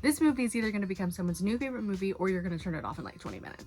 This movie is either going to become someone's new favorite movie or you're going to turn it off in like 20 minutes.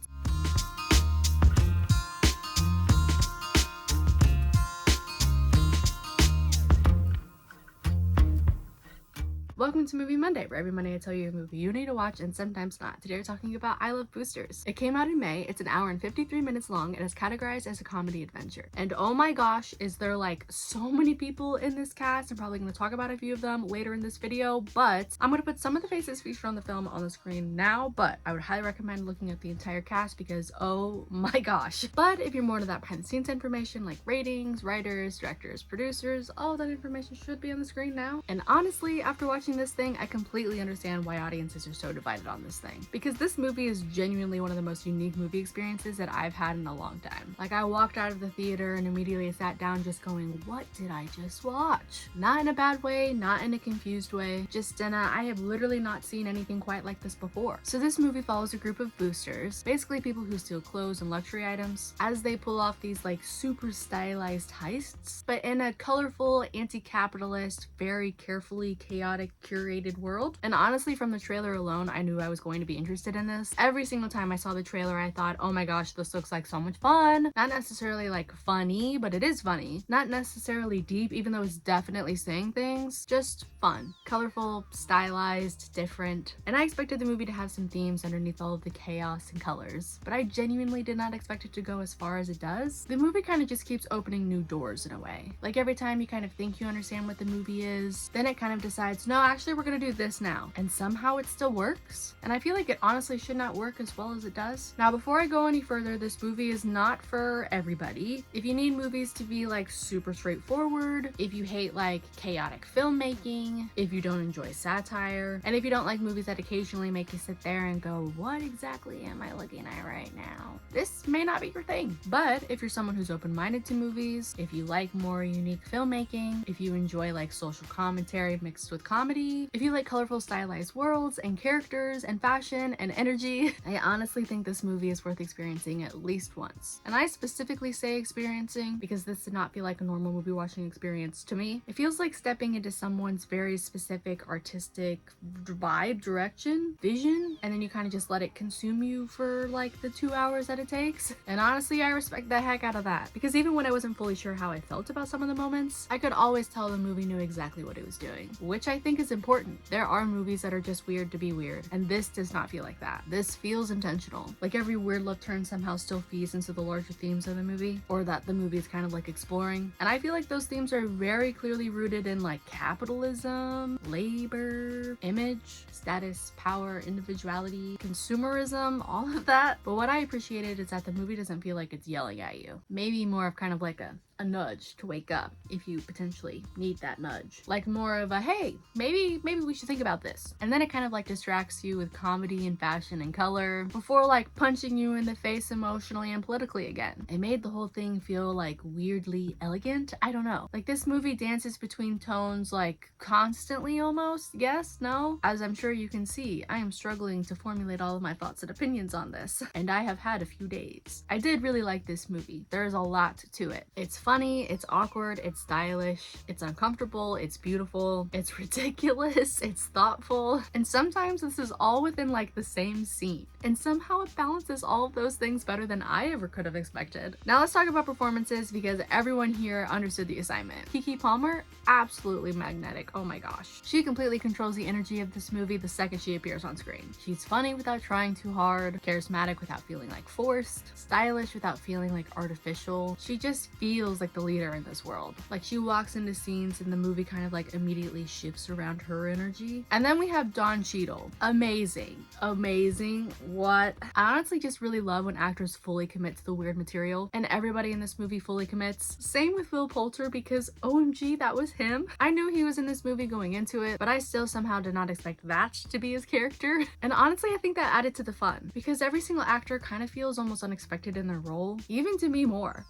Welcome to Movie Monday, where every Monday I tell you a movie you need to watch and sometimes not. Today we're talking about I Love Boosters. It came out in May. It's an hour and 53 minutes long and is categorized as a comedy adventure. And oh my gosh, is there like so many people in this cast. I'm probably going to talk about a few of them later in this video, but I'm going to put some of the faces featured on the film on the screen now, but I would highly recommend looking at the entire cast because oh my gosh. But if you're more into that behind the scenes information like ratings, writers, directors, producers, all that information should be on the screen now. And honestly, after watching this thing, I completely understand why audiences are so divided on this thing, because this movie is genuinely one of the most unique movie experiences that I've had in a long time. Like, I walked out of the theater and immediately sat down just going, what did I just watch? Not in a bad way, not in a confused way, just in a, I have literally not seen anything quite like this before. So this movie follows a group of boosters, basically people who steal clothes and luxury items, as they pull off these like super stylized heists, but in a colorful, anti-capitalist, very carefully chaotic, curated world. And honestly, from the trailer alone, I knew I was going to be interested in this. Every single time I saw the trailer, I thought, oh my gosh, this looks like so much fun. Not necessarily like funny, but it is funny. Not necessarily deep, even though it's definitely saying things. Just fun, colorful, stylized, different. And I expected the movie to have some themes underneath all of the chaos and colors, but I genuinely did not expect it to go as far as it does. The movie kind of just keeps opening new doors in a way. Like, every time you kind of think you understand what the movie is, then it kind of decides, no, actually we're gonna do this now, and somehow it still works. And I feel like it honestly should not work as well as it does. Now, before I go any further, this movie is not for everybody. If you need movies to be like super straightforward, if you hate like chaotic filmmaking, if you don't enjoy satire, and if you don't like movies that occasionally make you sit there and go, what exactly am I looking at right now? This may not be your thing. But if you're someone who's open-minded to movies, if you like more unique filmmaking, if you enjoy like social commentary mixed with comedy, if you like colorful stylized worlds and characters and fashion and energy, I honestly think this movie is worth experiencing at least once. And I specifically say experiencing because this did not feel like a normal movie watching experience to me. It feels like stepping into someone's very specific artistic vibe, direction, vision, and then you kind of just let it consume you for like the 2 hours that it takes. And honestly, I respect the heck out of that, because even when I wasn't fully sure how I felt about some of the moments, I could always tell the movie knew exactly what it was doing, which I think is important. There are movies that are just weird to be weird, and this does not feel like that. This feels intentional. Like, every weird left turn somehow still feeds into the larger themes of the movie, or that the movie is kind of like exploring. And I feel like those themes are very clearly rooted in like capitalism, labor, image, status, power, individuality, consumerism, all of that. But what I appreciated is that the movie doesn't feel like it's yelling at you. Maybe more of kind of like a nudge to wake up if you potentially need that nudge. Like more of a, hey, maybe we should think about this. And then it kind of like distracts you with comedy and fashion and color before like punching you in the face emotionally and politically again. It made the whole thing feel like weirdly elegant. I don't know. Like, this movie dances between tones like constantly almost. Yes? No? As I'm sure you can see, I am struggling to formulate all of my thoughts and opinions on this, and I have had a few days. I did really like this movie. There's a lot to it. It's funny, it's awkward, it's stylish, it's uncomfortable, it's beautiful, it's ridiculous, it's thoughtful, and sometimes this is all within like the same scene. And somehow it balances all of those things better than I ever could have expected. Now let's talk about performances, because everyone here understood the assignment. Keke Palmer, absolutely magnetic. Oh my gosh. She completely controls the energy of this movie the second she appears on screen. She's funny without trying too hard, charismatic without feeling like forced, stylish without feeling like artificial. She just feels like the leader in this world. Like, she walks into scenes and the movie kind of like immediately shifts around her energy. And then we have Don Cheadle. Amazing. Amazing. What? I honestly just really love when actors fully commit to the weird material, and everybody in this movie fully commits. Same with Will Poulter, because OMG, that was him. I knew he was in this movie going into it, but I still somehow did not expect that to be his character. And honestly, I think that added to the fun, because every single actor kind of feels almost unexpected in their role. Even Demi Moore.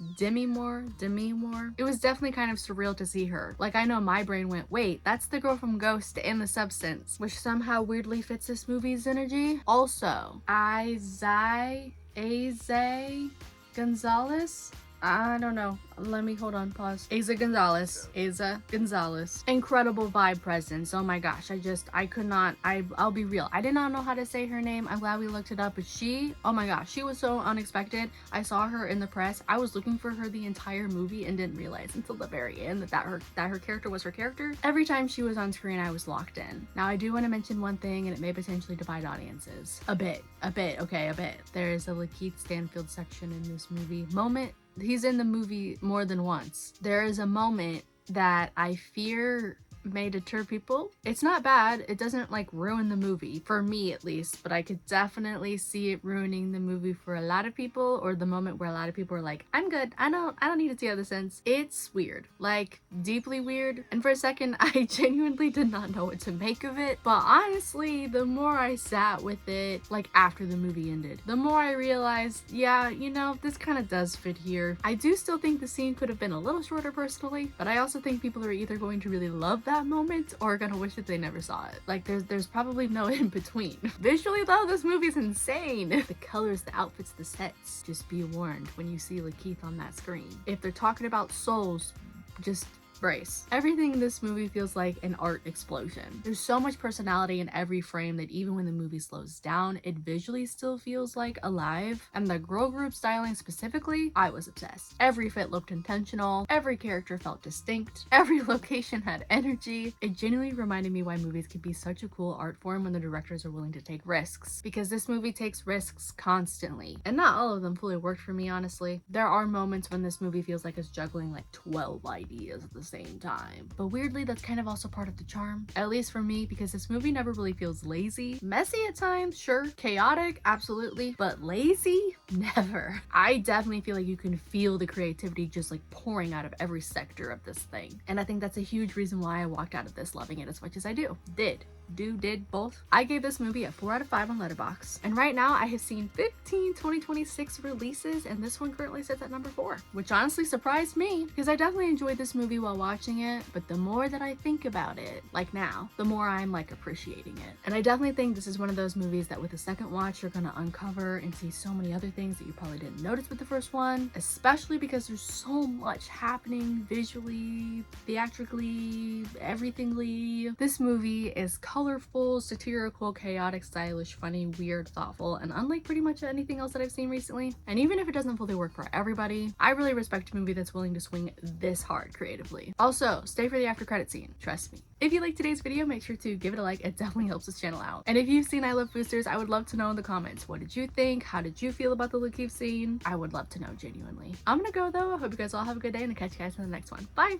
It was definitely kind of surreal to see her. Like, I know my brain went, wait, that's the girl from Ghost in The Substance, which somehow weirdly fits this movie's energy. Also, Aze Gonzalez, I don't know. Let me hold on, pause. Eiza Gonzalez. Eiza Gonzalez. Incredible vibe presence. Oh my gosh. I could not, I'll be real. I did not know how to say her name. I'm glad we looked it up, but she, oh my gosh, she was so unexpected. I saw her in the press. I was looking for her the entire movie and didn't realize until the very end that her character was her character. Every time she was on screen, I was locked in. Now, I do want to mention one thing, and it may potentially divide audiences. A bit. Okay, a bit. There is a Lakeith Stanfield section in this movie. He's in the movie more than once. There is a moment that I fear may deter people. It's not bad. It doesn't like ruin the movie, for me at least, but I could definitely see it ruining the movie for a lot of people, or the moment where a lot of people are like, I'm good. I don't need to see other sense. It's weird, like deeply weird. And for a second, I genuinely did not know what to make of it. But honestly, the more I sat with it, like after the movie ended, the more I realized, yeah, you know, this kind of does fit here. I do still think the scene could have been a little shorter personally, but I also think people are either going to really love that moment or gonna wish that they never saw it. Like there's probably no in between. Visually though, this movie's insane. The colors, the outfits, the sets. Just be warned when you see Lakeith on that screen. If they're talking about souls, just brace. Everything in this movie feels like an art explosion. There's so much personality in every frame that even when the movie slows down, it visually still feels like alive. And the girl group styling specifically, I was obsessed. Every fit looked intentional, every character felt distinct, every location had energy. It genuinely reminded me why movies can be such a cool art form when the directors are willing to take risks, because this movie takes risks constantly, and not all of them fully worked for me, honestly. There are moments when this movie feels like it's juggling like 12 ideas at the same time, but weirdly that's kind of also part of the charm, at least for me, because this movie never really feels lazy. Messy at times, sure. Chaotic, absolutely, but lazy? Never. I definitely feel like you can feel the creativity just like pouring out of every sector of this thing, and I think that's a huge reason why I walked out of this loving it as much as I do. Did both. I gave this movie a 4 out of 5 on Letterboxd, and right now I have seen 15 2026 releases, and this one currently sits at number 4, which honestly surprised me because I definitely enjoyed this movie while watching it, but the more that I think about it, like now, the more I'm like appreciating it. And I definitely think this is one of those movies that with a second watch you're gonna uncover and see so many other things that you probably didn't notice with the first one, especially because there's so much happening visually, theatrically, everythingly. This movie is colorful, satirical, chaotic, stylish, funny, weird, thoughtful, and unlike pretty much anything else that I've seen recently. And even if it doesn't fully work for everybody, I really respect a movie that's willing to swing this hard creatively. Also, stay for the after credit scene, trust me. If you liked today's video, make sure to give it a like. It definitely helps this channel out. And if you've seen I Love Boosters, I would love to know in the comments, what did you think? How did you feel about the Lakeith scene? I would love to know, genuinely. I'm gonna go though. I hope you guys all have a good day, and I'll catch you guys in the next one. Bye!